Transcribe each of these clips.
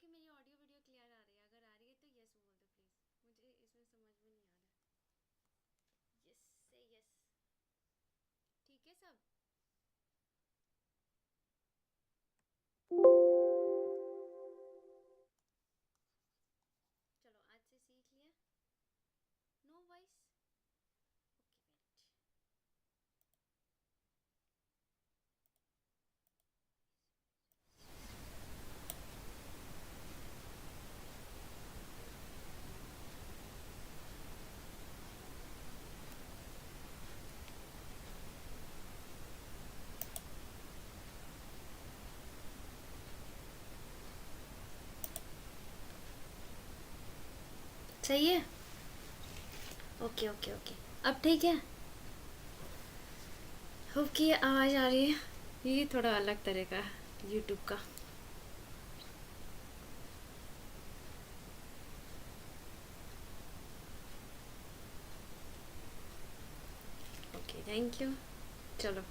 कि मेरी audio video clear आ रही है? अगर आ रही है तो यस बोल दो प्लीज़, मुझे इसमें समझ में नहीं आ रहा। यस से यस। ठीक है सब। चलो आज से सीख लिया। No voice. Okay wait. सही है। Okay okay okay. अब ठीक है। होप की आवाज़ आ रही है। ये थोड़ा अलग तरह का यूट्यूब का। Okay thank you. चलो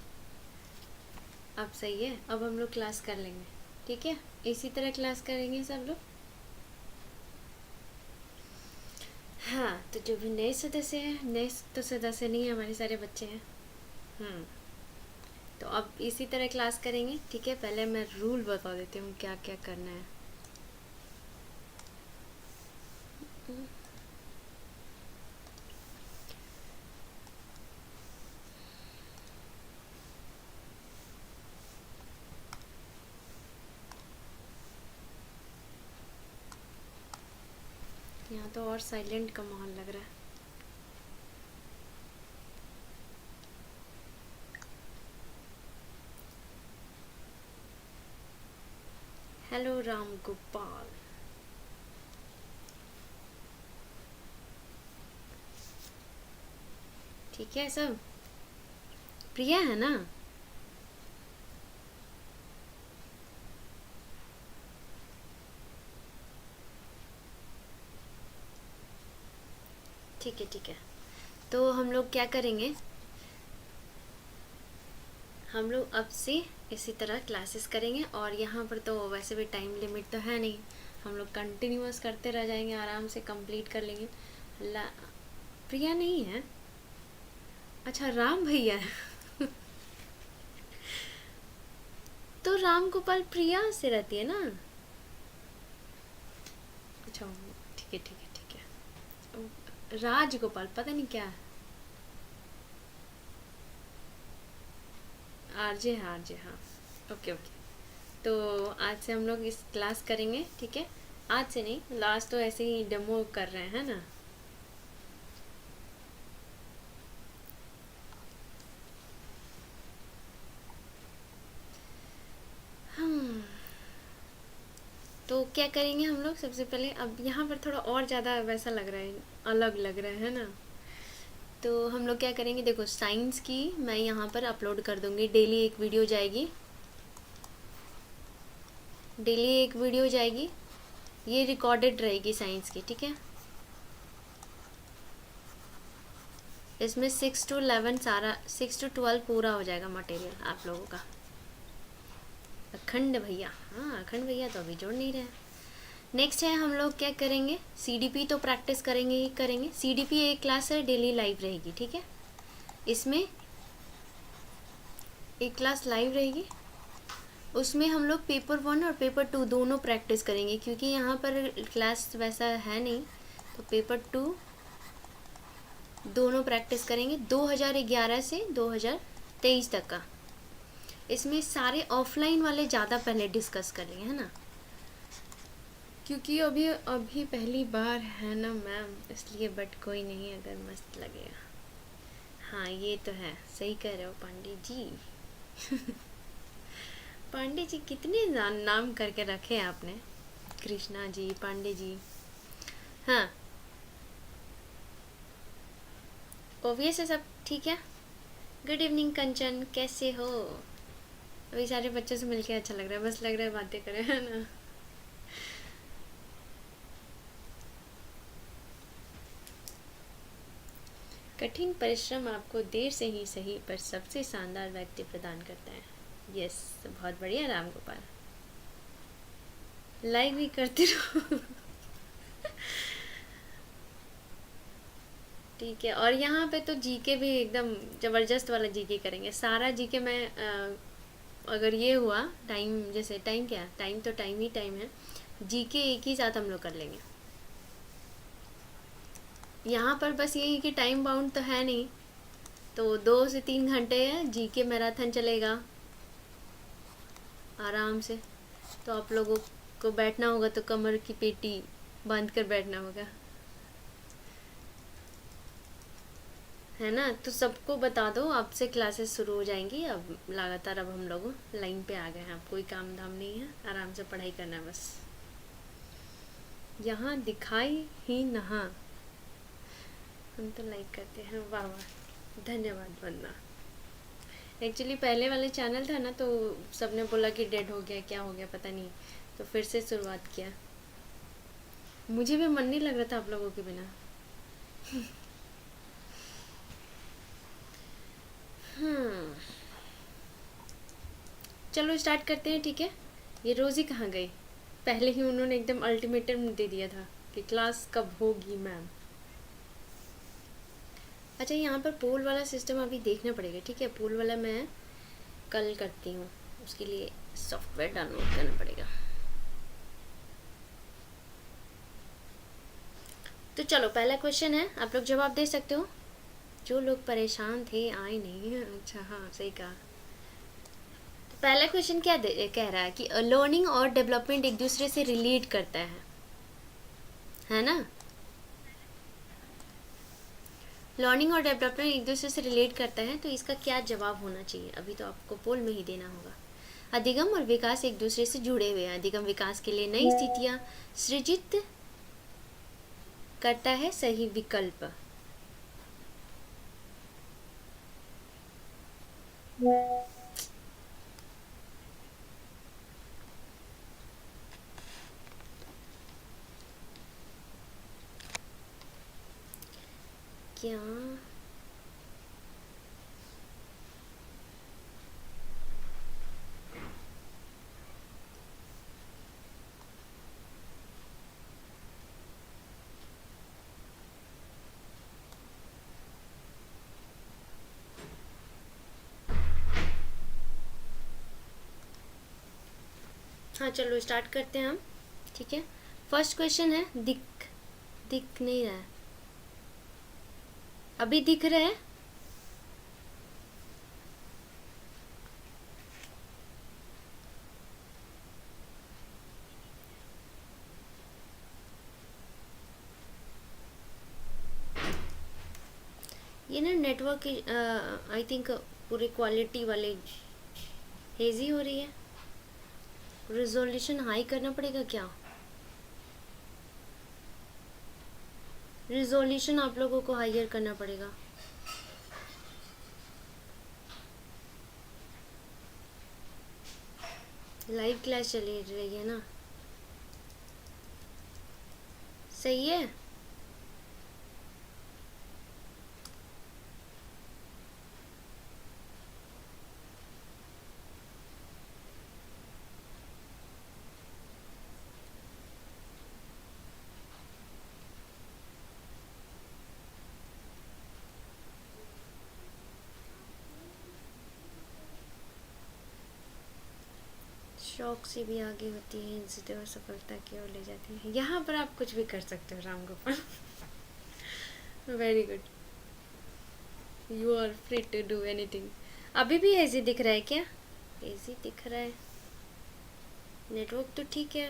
अब सही है। अब हम लोग क्लास कर लेंगे। ठीक है, इसी तरह क्लास करेंगे सब लोग। हाँ, तो जो भी नए सदस्य हैं, नए तो सदस्य नहीं है, हमारे सारे बच्चे हैं। तो अब इसी तरह क्लास करेंगे। ठीक है, पहले मैं रूल बता देती हूँ क्या क्या करना है। यहाँ तो और साइलेंट का माहौल लग रहा है। हेलो राम गोपाल। ठीक है सब। प्रिया है ना? ठीक है ठीक है। तो हम लोग क्या करेंगे, हम लोग अब से इसी तरह क्लासेस करेंगे। और यहाँ पर तो वैसे भी टाइम लिमिट तो है नहीं, हम लोग कंटिन्यूअस करते रह जाएंगे, आराम से कंप्लीट कर लेंगे। प्रिया नहीं है? अच्छा राम भैया है। तो राम गोपाल प्रिया से रहती है ना? अच्छा ठीक है ठीक है ठीक है। राज गोपाल पता नहीं क्या। आरजे, हाँ आरजे, हाँ। Okay okay. तो आज से हम लोग इस क्लास करेंगे। ठीक है, आज से नहीं, लास्ट तो ऐसे ही डेमो कर रहे हैं ना। हम तो क्या करेंगे हम लोग, सबसे पहले अब यहाँ पर थोड़ा और ज़्यादा वैसा लग रहा है, अलग लग रहा है ना। तो हम लोग क्या करेंगे, देखो साइंस की मैं यहाँ पर अपलोड कर दूँगी, डेली एक वीडियो जाएगी, डेली एक वीडियो जाएगी। ये रिकॉर्डेड रहेगी साइंस की। ठीक है, इसमें 6 to 11 सारा 6 to 12 पूरा हो जाएगा मटेरियल आप लोगों का। अखंड भैया, हाँ अखंड भैया तो अभी जोड़ नहीं रहे। नेक्स्ट है हम लोग क्या करेंगे, सीडीपी तो प्रैक्टिस करेंगे ही करेंगे। सीडीपी एक क्लास है, डेली लाइव रहेगी। ठीक है, इसमें एक क्लास लाइव रहेगी, उसमें हम लोग पेपर 1 और पेपर 2 दोनों प्रैक्टिस करेंगे, क्योंकि यहाँ पर क्लास वैसा है नहीं। तो पेपर 2 दोनों प्रैक्टिस करेंगे, 2011 से 2023 तक का। इसमें सारे ऑफलाइन वाले ज़्यादा पहले डिस्कस कर लिए है ना, क्योंकि अभी अभी पहली बार है ना मैम, इसलिए। बट कोई नहीं, अगर मस्त लगेगा। हाँ ये तो है, सही कह रहे हो पांडे जी। पांडे जी कितने नाम करके रखे हैं आपने, कृष्णा जी, पांडे जी। हाँ ओवियस है सब। ठीक है, गुड इवनिंग कंचन, कैसे हो? अभी सारे बच्चों से मिलके अच्छा लग रहा है, बस लग रहा है बातें करें है ना। कठिन परिश्रम आपको देर से ही सही पर सबसे शानदार व्यक्ति प्रदान करता है। यस, बहुत बढ़िया राम गोपाल। लाइक भी करते रहो। ठीक है, और यहाँ पे तो जीके भी एकदम ज़बरदस्त वाला जीके करेंगे, सारा जीके मैं अगर ये हुआ टाइम, जैसे टाइम क्या, टाइम तो टाइम ही टाइम है, जीके एक ही साथ हम लोग कर लेंगे। यहाँ पर बस यही कि टाइम बाउंड तो है नहीं, तो 2 से 3 घंटे है जीके मैराथन चलेगा आराम से। तो आप लोगों को बैठना होगा तो कमर की पेटी बांध कर बैठना होगा, है ना। तो सबको बता दो, अब से क्लासेस शुरू हो जाएंगी अब लगातार। अब हम लोग लाइन पे आ गए हैं, अब कोई काम धाम नहीं है, आराम से पढ़ाई करना है बस। यहाँ दिखाई ही नहा, हम तो लाइक करते हैं, वाह वाह, धन्यवाद वंदना। एक्चुअली पहले वाले चैनल था ना, तो सबने बोला कि डेड हो गया, क्या हो गया पता नहीं, तो फिर से शुरुआत किया। मुझे भी मन नहीं लग रहा था आप लोगों के बिना। हम्म, चलो स्टार्ट करते हैं, ठीक है। ये रोज़ी कहाँ गई, पहले ही उन्होंने एकदम अल्टीमेटम दे दिया था कि क्लास कब होगी मैम। अच्छा, यहाँ पर पोल वाला सिस्टम अभी देखना पड़ेगा, ठीक है। पोल वाला मैं कल करती हूँ, उसके लिए सॉफ्टवेयर डाउनलोड करना पड़ेगा। तो चलो पहला क्वेश्चन है, आप लोग जवाब दे सकते हो। जो लोग परेशान थे आए नहीं हैं, अच्छा हाँ सही कहा। तो पहला क्वेश्चन क्या कह रहा है कि लर्निंग और डेवलपमेंट एक दूसरे से रिलेट करता है ना। लर्निंग और डेवलपमेंट एक दूसरे से रिलेट करता है, तो इसका क्या जवाब होना चाहिए, अभी तो आपको पोल में ही देना होगा। अधिगम और विकास एक दूसरे से जुड़े हुए हैं, अधिगम विकास के लिए नई स्थितियाँ सृजित करता है, सही विकल्प। क्या हाँ चलो स्टार्ट करते हैं हम, ठीक है। फर्स्ट क्वेश्चन है, दिख नहीं रहा है, अभी दिख रहा है। ये ना नेटवर्क आई थिंक पूरी क्वालिटी वाले हेजी हो रही है, रिजोल्यूशन हाई करना पड़ेगा क्या, रिजोल्यूशन आप लोगों को हाइयर करना पड़ेगा। लाइव क्लास चली रही है ना, सही है। शौक से भी आगे होती है, जिद्द और सफलता की ओर ले जाती है। यहाँ पर आप कुछ भी कर सकते हो Ram Gopal. Very good, you are free to do anything. अभी भी एजी दिख रहा है क्या, एजी दिख रहा है, नेटवर्क तो ठीक है।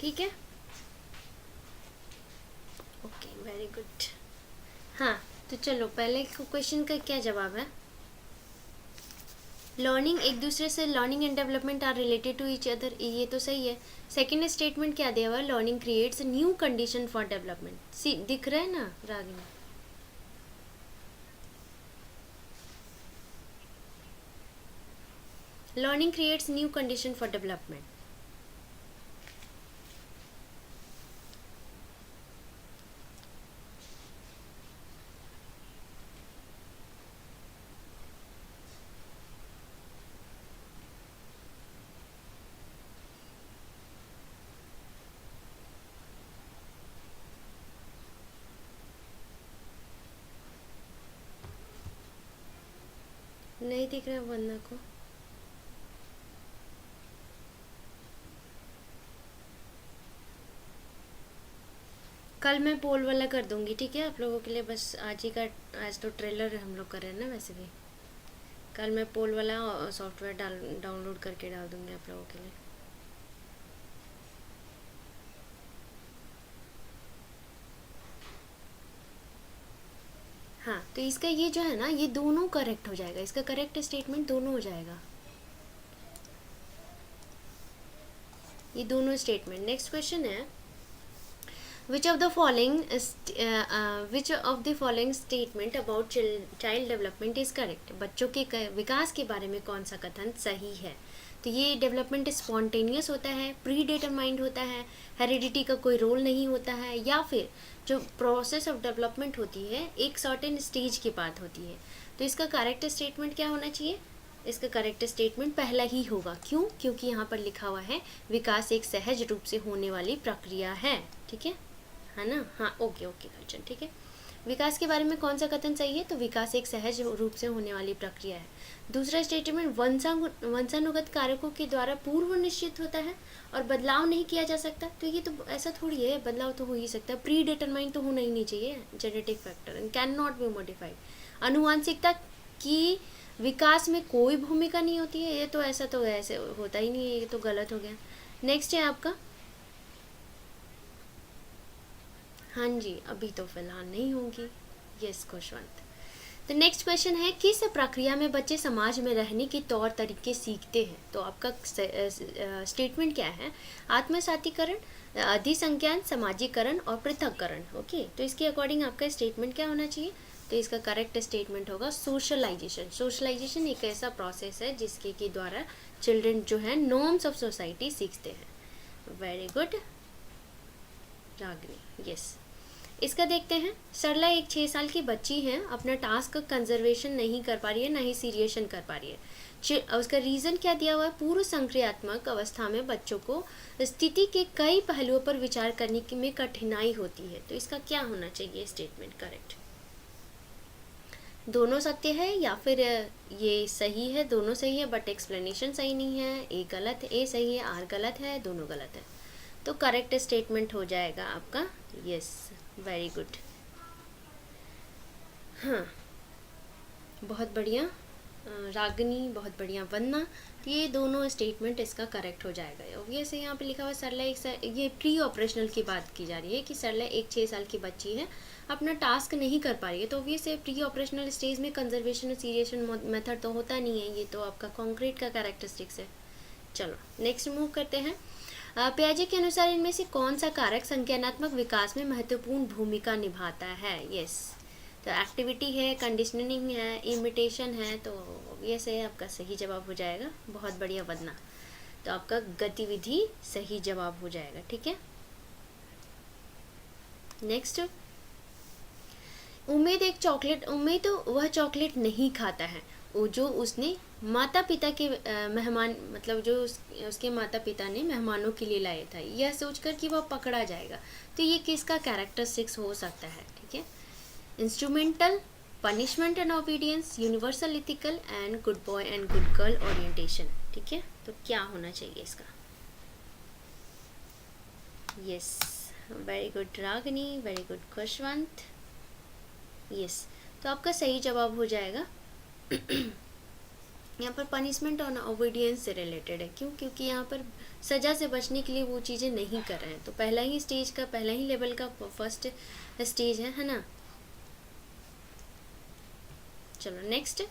ठीक है, ओके वेरी गुड। हाँ, तो चलो पहले क्वेश्चन का क्या जवाब है। लर्निंग एक दूसरे से, learning and development are related to each other, ये तो सही है। सेकेंड स्टेटमेंट क्या दिया हुआ है, learning creates new condition for development. सी दिख रहा है ना Ragini, learning creates new condition for development. नहीं दिख रहा है वंदना को। कल मैं पोल वाला कर दूंगी, ठीक है, आप लोगों के लिए। बस आज ही का, आज तो ट्रेलर हम लोग कर रहे हैं ना वैसे भी। कल मैं पोल वाला सॉफ्टवेयर डाउनलोड करके डाल दूंगी आप लोगों के लिए। हाँ, तो इसका ये जो है ना, ये दोनों करेक्ट हो जाएगा, इसका करेक्ट स्टेटमेंट दोनों हो जाएगा, ये दोनों स्टेटमेंट। नेक्स्ट क्वेश्चन है, which of the following statement about child development is correct। बच्चों के विकास के बारे में कौन सा कथन सही है। तो ये डेवलपमेंट स्पॉन्टेनियस होता है, प्री डिटरमाइंड होता है, हेरिडिटी का कोई रोल नहीं होता है, या फिर जो प्रोसेस ऑफ डेवलपमेंट होती है एक सर्टेन स्टेज के बाद होती है। तो इसका करेक्ट स्टेटमेंट क्या होना चाहिए, इसका करेक्ट स्टेटमेंट पहला ही होगा। क्यों, क्योंकि यहाँ पर लिखा हुआ है विकास एक सहज रूप से होने वाली प्रक्रिया है, ठीक है ना। हाँ ओके ओके अर्चन, ठीक है। विकास के बारे में कौन सा कथन सही है, तो विकास एक सहज रूप से होने वाली प्रक्रिया है। दूसरा स्टेटमेंट वंशानुगत कारकों के द्वारा पूर्व निश्चित होता है और बदलाव नहीं किया जा सकता। तो ये तो ऐसा थोड़ी है, बदलाव तो हो ही सकता है, प्री डिटरमाइंड तो होना ही नहीं चाहिए, genetic factor and can not be modified. अनुवांशिकता की विकास में कोई भूमिका नहीं होती है, ये तो ऐसा तो ऐसे होता ही नहीं है, ये तो गलत हो गया। नेक्स्ट है आपका, हाँ जी अभी तो फिलहाल नहीं होगी, यस खुशवंत। तो नेक्स्ट क्वेश्चन है, किस प्रक्रिया में बच्चे समाज में रहने के तौर तरीके सीखते हैं। तो आपका स्टेटमेंट क्या है, आत्मसातीकरण, अधिसंज्ञान, समाजीकरण और पृथक्करण। ओके, तो इसके अकॉर्डिंग आपका स्टेटमेंट क्या होना चाहिए, तो इसका करेक्ट स्टेटमेंट होगा सोशलाइजेशन। सोशलाइजेशन एक ऐसा प्रोसेस है जिसके के द्वारा चिल्ड्रन जो है नॉर्म्स ऑफ सोसाइटी सीखते हैं। Very good Ragini, yes. इसका देखते हैं, सरला एक 6 साल की बच्ची है, अपना टास्क कंजर्वेशन नहीं कर पा रही है, ना ही सीरियशन कर पा रही है। उसका रीज़न क्या दिया हुआ है, पूर्व संक्रियात्मक अवस्था में बच्चों को स्थिति के कई पहलुओं पर विचार करने में कठिनाई होती है। तो इसका क्या होना चाहिए स्टेटमेंट करेक्ट, दोनों सत्य है या फिर ये सही है, दोनों सही है बट एक्सप्लेनेशन सही नहीं है, ए गलत है, ए सही है, आर गलत है, दोनों गलत है। तो करेक्ट स्टेटमेंट हो जाएगा आपका यस, वेरी गुड। हाँ बहुत बढ़िया रागिनी, बहुत बढ़िया वंदना। तो ये दोनों स्टेटमेंट इसका करेक्ट हो जाएगा। ऑब्वियस है, यहाँ पे लिखा हुआ सरला ये प्री ऑपरेशनल की बात की जा रही है कि सरला एक 6 साल की बच्ची है, अपना टास्क नहीं कर पा रही है। तो ऑब्वियस है प्री ऑपरेशनल स्टेज में कंजर्वेशन और सीरियशन मेथड तो होता नहीं है, ये तो आपका कॉन्क्रीट का कैरेक्टरिस्टिक्स है। चलो नेक्स्ट मूव करते हैं। पियाजे के अनुसार इनमें से कौन सा कारक संज्ञानात्मक विकास में महत्वपूर्ण भूमिका निभाता है। यस, तो एक्टिविटी है, कंडीशनिंग है, इमिटेशन है, तो ऑब्वियस है आपका सही जवाब हो जाएगा। बहुत बढ़िया वंदना, तो आपका गतिविधि सही जवाब हो जाएगा, ठीक है। नेक्स्ट, उम्मीद एक चॉकलेट, उम्मीद तो वह चॉकलेट नहीं खाता है वो जो उसने माता पिता के मेहमान, मतलब जो उसके माता पिता ने मेहमानों के लिए लाया था, यह सोचकर कि वह पकड़ा जाएगा। तो ये किसका कैरेक्टरिस्टिक्स हो सकता है, ठीक है। Instrumental, punishment and obedience, universal ethical and good boy and good girl orientation, ठीक है। तो क्या होना चाहिए इसका, yes very good Ragini, very good Khushwant, yes. तो आपका सही जवाब हो जाएगा यहाँ पर पनिशमेंट और ओबीडियंस से रिलेटेड है। क्यों? क्योंकि यहाँ पर सज़ा से बचने के लिए वो चीज़ें नहीं कर रहे हैं। तो पहला ही स्टेज का, पहला ही लेवल का फर्स्ट स्टेज है ना। चलो नेक्स्ट।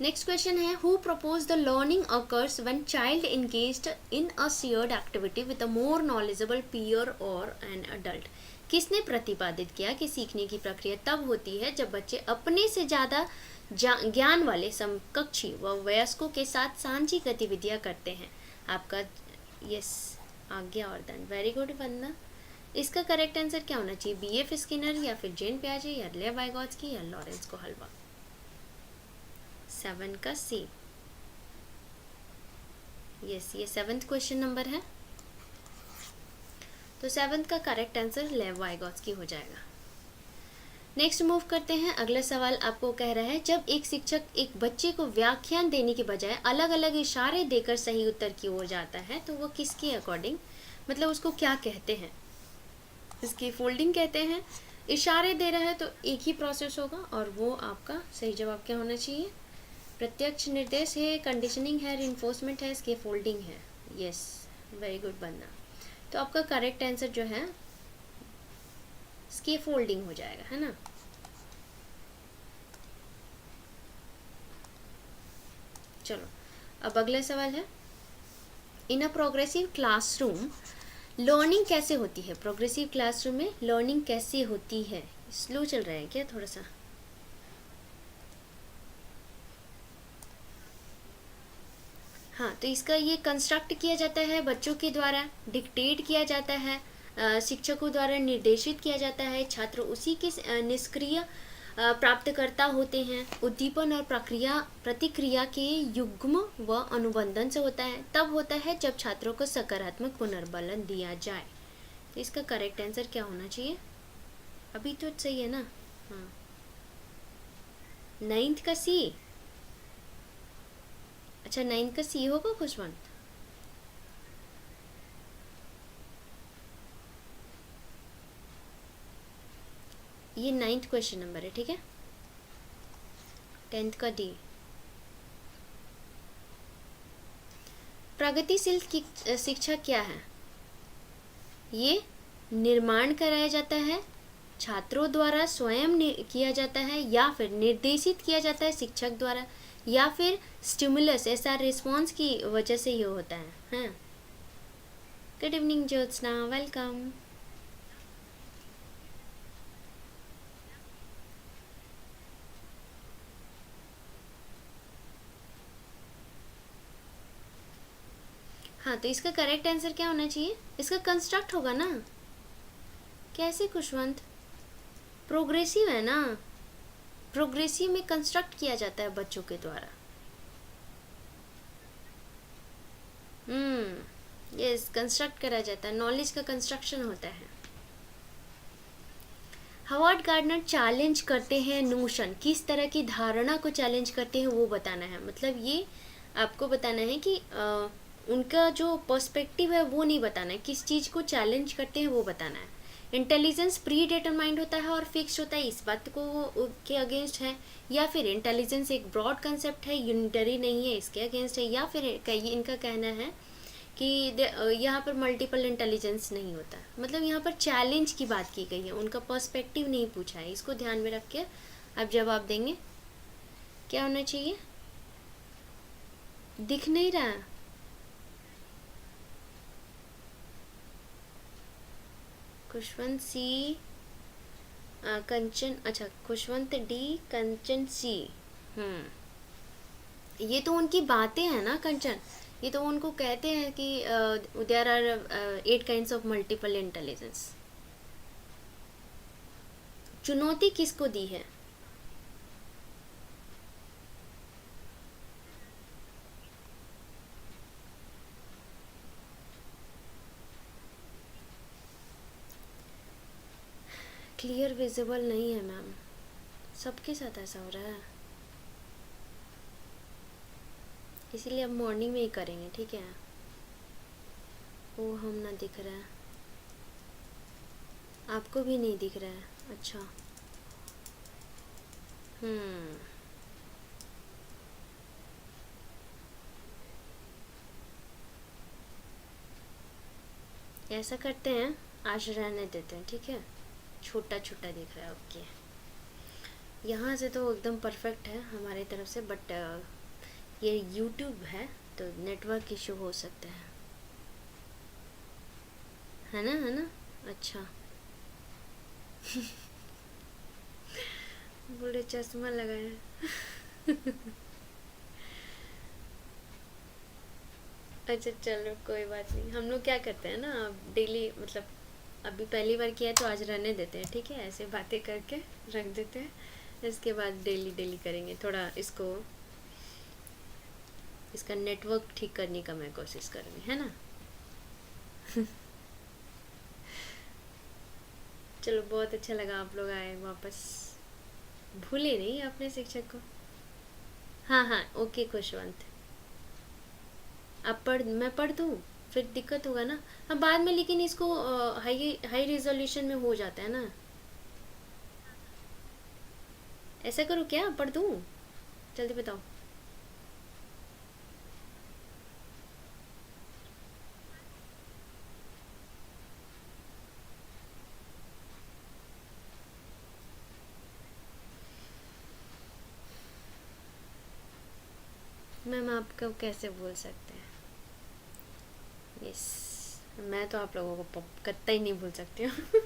नेक्स्ट क्वेश्चन है, who propose the learning occurs when child engaged in a shared activity with a more knowledgeable peer और एन अडल्ट। किसने प्रतिपादित किया कि सीखने की प्रक्रिया तब होती है जब बच्चे अपने से ज़्यादा ज्ञान वाले समकक्षी व वयस्कों के साथ साझी गतिविधियां करते हैं। आपका यस आ गया और डन, वेरी गुड वंदना। इसका करेक्ट आंसर क्या होना चाहिए? बीएफ स्किनर या फिर जेन पियाजे या ले वाइगोत्स्की या लॉरेंस कोहलवा। 7 का सी। यस, ये 7th क्वेश्चन नंबर है। तो 7th का करेक्ट आंसर लेव वाइगोत्स्की हो जाएगा। नेक्स्ट मूव करते हैं। अगला सवाल आपको कह रहा है, जब एक शिक्षक एक बच्चे को व्याख्यान देने के बजाय अलग अलग इशारे देकर सही उत्तर की ओर जाता है तो वो किसके अकॉर्डिंग, मतलब उसको क्या कहते हैं? इसकी फोल्डिंग कहते हैं। इशारे दे रहा है तो एक ही प्रोसेस होगा और वो आपका सही जवाब क्या होना चाहिए? प्रत्यक्ष निर्देश है, कंडीशनिंग है, रिइंफोर्समेंट है, इसकी फोल्डिंग है। यस, वेरी गुड बनना। तो आपका करेक्ट आंसर जो है इसकी फोल्डिंग हो जाएगा, है ना। चलो अब अगला सवाल है, इन अ प्रोग्रेसिव क्लासरूम लर्निंग कैसे होती है? प्रोग्रेसिव क्लासरूम में लर्निंग कैसे होती है? स्लो चल रहा है क्या थोड़ा सा? हाँ, तो इसका ये कंस्ट्रक्ट किया जाता है बच्चों के द्वारा, डिक्टेट किया जाता है, शिक्षकों द्वारा निर्देशित किया जाता है, छात्र उसी के निष्क्रिय प्राप्तकर्ता होते हैं। उद्दीपन और प्रतिक्रिया के युग्म व अनुबंधन से होता है, तब होता है जब छात्रों को सकारात्मक पुनर्बलन दिया जाए। तो इसका करेक्ट आंसर क्या होना चाहिए? अभी तो सही है ना। हाँ, 9th का सी। अच्छा, 9th का सी होगा खुशवंत। ये 9th क्वेश्चन नंबर है, ठीक है। 10th का डी। प्रगतिशील शिक्षा क्या है? ये निर्माण कराया जाता है, छात्रों द्वारा स्वयं किया जाता है, या फिर निर्देशित किया जाता है शिक्षक द्वारा, या फिर स्टिमुलस ऐसा रिस्पॉन्स की वजह से ये होता है। हाँ, गुड इवनिंग ज्योत्सना, वेलकम। हाँ, तो इसका करेक्ट आंसर क्या होना चाहिए? इसका कंस्ट्रक्ट होगा ना। कैसे खुशवंत? प्रोग्रेसिव है ना, प्रोग्रेसिव में कंस्ट्रक्ट किया जाता है बच्चों के द्वारा। यस, कंस्ट्रक्ट करा जाता है, नॉलेज का कंस्ट्रक्शन होता है। हावर्ड गार्डनर चैलेंज करते हैं नोशन, किस तरह की धारणा को चैलेंज करते हैं वो बताना है। मतलब ये आपको बताना है कि उनका जो पर्सपेक्टिव है वो नहीं बताना है, किस चीज़ को चैलेंज करते हैं वो बताना है। इंटेलिजेंस प्री डिटरमाइंड होता है और फिक्स होता है, इस बात को के अगेंस्ट है, या फिर इंटेलिजेंस एक ब्रॉड कंसेप्ट है, यूनिटरी नहीं है, इसके अगेंस्ट है, या फिर इनका कहना है कि यहाँ पर मल्टीपल इंटेलिजेंस नहीं होता। मतलब यहाँ पर चैलेंज की बात की गई है, उनका पर्सपेक्टिव नहीं पूछा है। इसको ध्यान में रख के आप जवाब देंगे। क्या होना चाहिए? दिख नहीं रहा। खुशवंत सी, कंचन, अच्छा खुशवंत डी, कंचन सी। ये तो उनकी बातें हैं ना कंचन, ये तो उनको कहते हैं कि there are 8 kinds of multiple intelligence. चुनौती किसको दी है? क्लियर विजिबल नहीं है मैम, सबके साथ ऐसा हो रहा है, इसीलिए अब मॉर्निंग में ही करेंगे, ठीक है। वो हम ना दिख रहा है, आपको भी नहीं दिख रहा है। अच्छा, हम्म। ऐसा करते हैं, आज रहने देते हैं, ठीक है। छोटा छोटा दिख रहा है, ओके। यहाँ से तो एकदम परफेक्ट है हमारी तरफ से, बट ये यूट्यूब है तो नेटवर्क इशू हो सकता है ना, है ना। अच्छा। बोले चश्मा लगाया। अच्छा चलो कोई बात नहीं, हम लोग क्या करते हैं ना, डेली मतलब अभी पहली बार किया तो आज रहने देते हैं, ठीक है। ऐसे बातें करके रख देते हैं, इसके बाद डेली डेली करेंगे। थोड़ा इसका नेटवर्क ठीक करने का मैं कोशिश करूँगी, है ना। चलो बहुत अच्छा लगा आप लोग आए वापस, भूले नहीं अपने शिक्षक को। हाँ हाँ ओके खुशवंत। अब मैं पढ़ दूँ, फिर दिक्कत होगा ना। हाँ बाद में, लेकिन इसको हाई हाई रिजोल्यूशन में हो जाता है ना। ऐसा करो क्या, पढ़ दूँ, जल्दी बताओ। मैम आपको कैसे बोल सकते हैं। यस, मैं तो आप लोगों को कतई नहीं भूल सकती हूँ।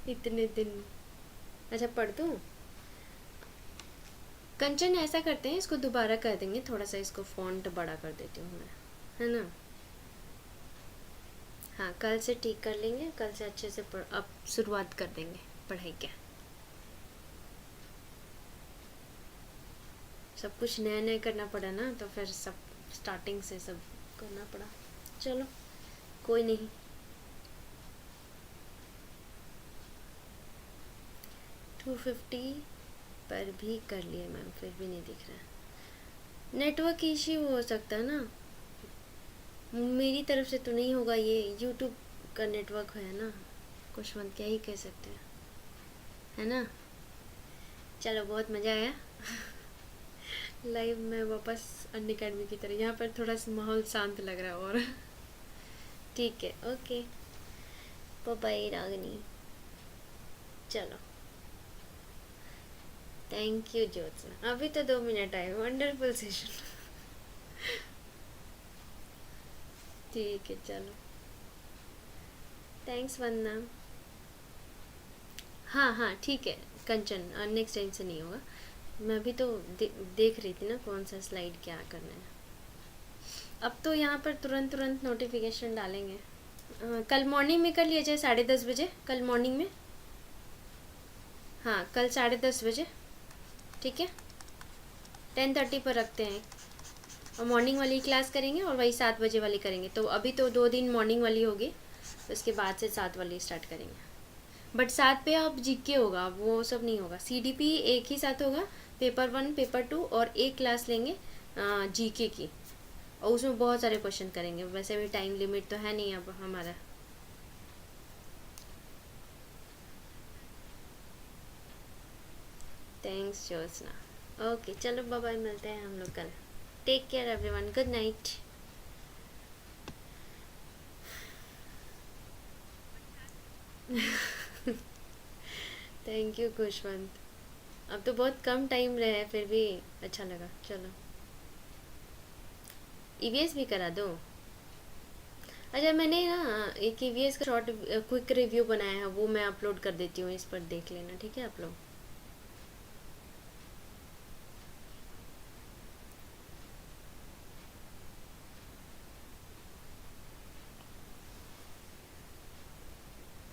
इतने दिन। अच्छा पढ़ दूँ। कंचन ऐसा करते हैं, इसको दोबारा कर देंगे, थोड़ा सा इसको फॉन्ट बड़ा कर देती हूँ मैं, है ना। हाँ कल से ठीक कर लेंगे, कल से अच्छे से अब शुरुआत कर देंगे पढ़ाई के। सब कुछ नया नया करना पड़ा ना, तो फिर सब स्टार्टिंग से सब करना पड़ा। चलो कोई नहीं। 250 पर भी कर लिए मैम, फिर भी नहीं दिख रहा। नेटवर्क इश्यू हो सकता है ना, मेरी तरफ से तो नहीं होगा, ये यूट्यूब का नेटवर्क है ना। कुशवंत क्या ही कह सकते हैं, है ना। चलो बहुत मज़ा आया। लाइव में वापस अन अकेडमी की तरह, यहाँ पर थोड़ा सा माहौल शांत लग रहा है और। ठीक है ओके, बाय बाय रागिनी। चलो थैंक यू ज्योत्सना, अभी तो 2 मिनट आए, वंडरफुल सेशन। ठीक है चलो, थैंक्स वंदना। हाँ हाँ ठीक है कंचन, नेक्स्ट टाइम से नहीं होगा। मैं भी तो देख रही थी ना कौन सा स्लाइड क्या करना है। अब तो यहाँ पर तुरंत तुरंत नोटिफिकेशन डालेंगे। कल मॉर्निंग में कर लिया जाए 10:30 बजे, कल मॉर्निंग में। हाँ कल 10:30 बजे, ठीक है। 10:30 पर रखते हैं, और मॉर्निंग वाली क्लास करेंगे और वही 7 बजे वाली करेंगे। तो अभी तो 2 दिन मॉर्निंग वाली होगी, तो उसके बाद से 7 वाली स्टार्ट करेंगे। बट 7 पे अब जीके होगा, वो सब नहीं होगा। सीडीपी एक ही साथ होगा, पेपर 1 पेपर 2, और एक क्लास लेंगे जीके की, और उसमें बहुत सारे क्वेश्चन करेंगे। वैसे भी टाइम लिमिट तो है नहीं अब हमारा। थैंक्स ज्योत्सना। ओके चलो बाय बाय, मिलते हैं हम लोग कल। Take care everyone, good night. Thank you Khushwant. अब तो बहुत कम टाइम रहे, फिर भी अच्छा लगा। चलो ईवीएस भी करा दो। अच्छा मैंने ना एक ईवीएस का शॉर्ट क्विक रिव्यू बनाया है, वो मैं अपलोड कर देती हूँ, इस पर देख लेना, ठीक है आप लोग।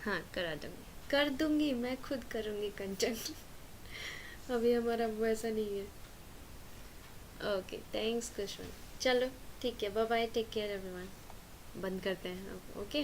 हाँ करा दूँगी, कर दूँगी, मैं खुद करूँगी कंचन। अभी हमारा वैसा नहीं है। Okay thanks Kushwan. चलो ठीक है, bye bye, take care everyone. बंद करते हैं अब, ओके।